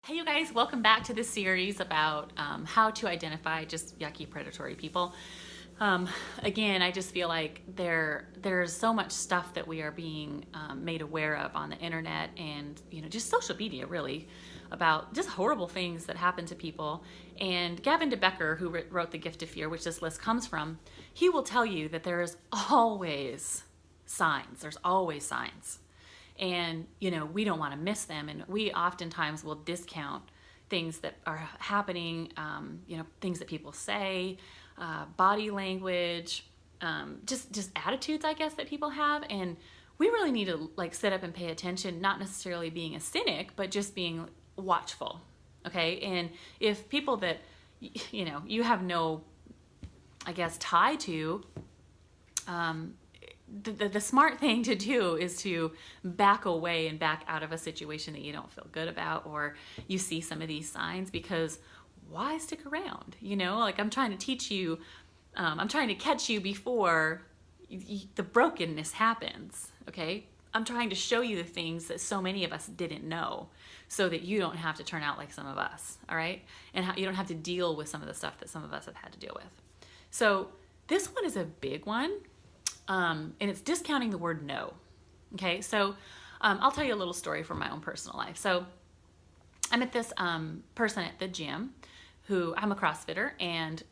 Hey you guys, welcome back to this series about how to identify just yucky predatory people. Again, I just feel like there's so much stuff that we are being made aware of on the internet and just social media really about just horrible things that happen to people. And Gavin de Becker, who wrote The Gift of Fear, which this list comes from, he will tell you that there is always signs. There's always signs. And we don't want to miss them, and we oftentimes will discount things that are happening, things that people say, body language, just attitudes, I guess, that people have. And we really need to sit up and pay attention, not necessarily being a cynic, but just being watchful. Okay. And if people that you have no, I guess, tie to, the smart thing to do is to back away and back out of a situation that you don't feel good about, or you see some of these signs, because why stick around? I'm trying to teach you, I'm trying to catch you before the brokenness happens. Okay. I'm trying to show you the things that so many of us didn't know, so that you don't have to turn out like some of us. All right. And you don't have to deal with some of the stuff that some of us have had to deal with. So this one is a big one. And it's discounting the word no. Okay, so I'll tell you a little story from my own personal life. So I met this person at the gym who, I'm a CrossFitter, and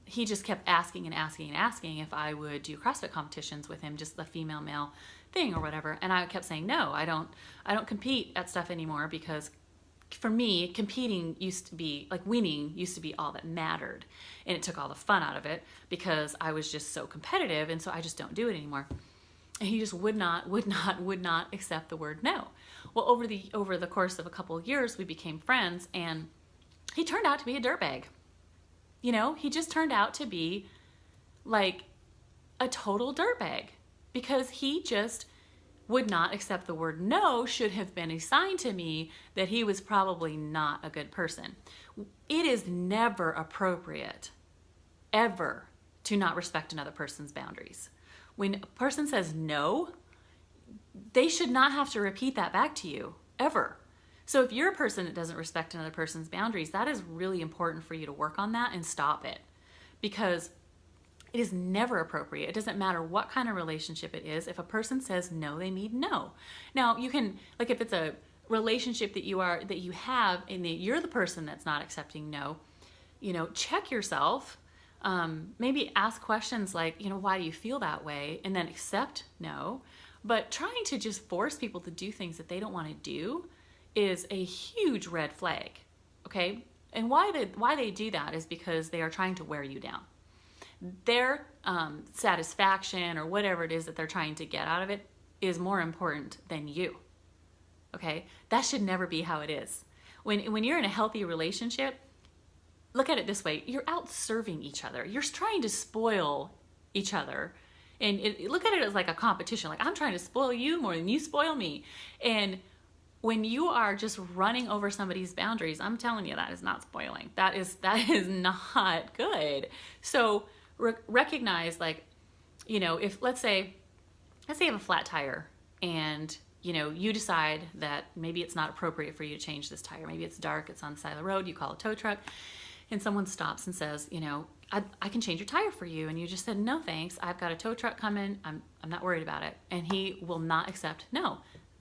he just kept asking and asking and asking if I would do CrossFit competitions with him, just the female male thing or whatever. And I kept saying no, I don't compete at stuff anymore, because for me, competing used to be winning used to be all that mattered, and it took all the fun out of it because I was just so competitive, and so I just don't do it anymore. And he just would not accept the word no. Well, over the course of a couple of years, we became friends, and he turned out to be a dirtbag. He just turned out to be like a total dirtbag, because he just would not accept the word no. Should have been a sign to me that he was probably not a good person. It is never appropriate, ever, to not respect another person's boundaries. When a person says no, they should not have to repeat that back to you, ever. So if you're a person that doesn't respect another person's boundaries, that is really important for you to work on that and stop it, because it is never appropriate. It doesn't matter what kind of relationship it is. If a person says no, they mean no. Now, you can, if it's a relationship that you have, and that you're the person that's not accepting no, check yourself. Maybe ask questions like, why do you feel that way? And then accept no. But trying to just force people to do things that they don't want to do is a huge red flag. Okay? And why they do that is because they are trying to wear you down. Their satisfaction, or whatever it is that they're trying to get out of it, is more important than you. Okay? That should never be how it is. When you're in a healthy relationship, look at it this way. You're out serving each other. You're trying to spoil each other. And look at it as like a competition. I'm trying to spoil you more than you spoil me. And when you are just running over somebody's boundaries, I'm telling you, that is not spoiling. That is not good. So recognize, if let's say you have a flat tire, and you decide that maybe it's not appropriate for you to change this tire. Maybe it's dark, it's on the side of the road, you call a tow truck, and someone stops and says, I can change your tire for you. And you just said, no thanks, I've got a tow truck coming, I'm not worried about it. And he will not accept no.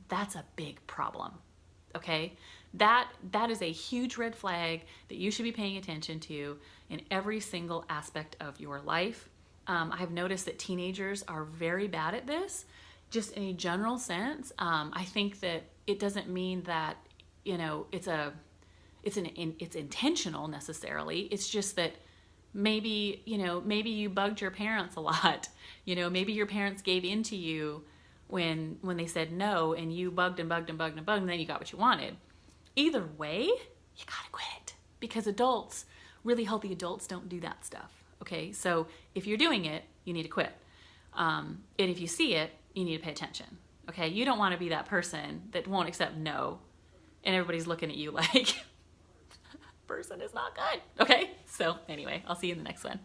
That's a big problem. Okay? That is a huge red flag that you should be paying attention to in every single aspect of your life. I've noticed that teenagers are very bad at this, just in a general sense. I think that it doesn't mean that it's intentional necessarily. It's just that maybe you bugged your parents a lot. Maybe your parents gave in to you when they said no, and you bugged and bugged and bugged and bugged, and then you got what you wanted. Either way, you gotta quit, because really healthy adults don't do that stuff. Okay, so if you're doing it, you need to quit. And if you see it, you need to pay attention. Okay, you don't want to be that person that won't accept no, and everybody's looking at you like, person is not good. Okay, so anyway, I'll see you in the next one.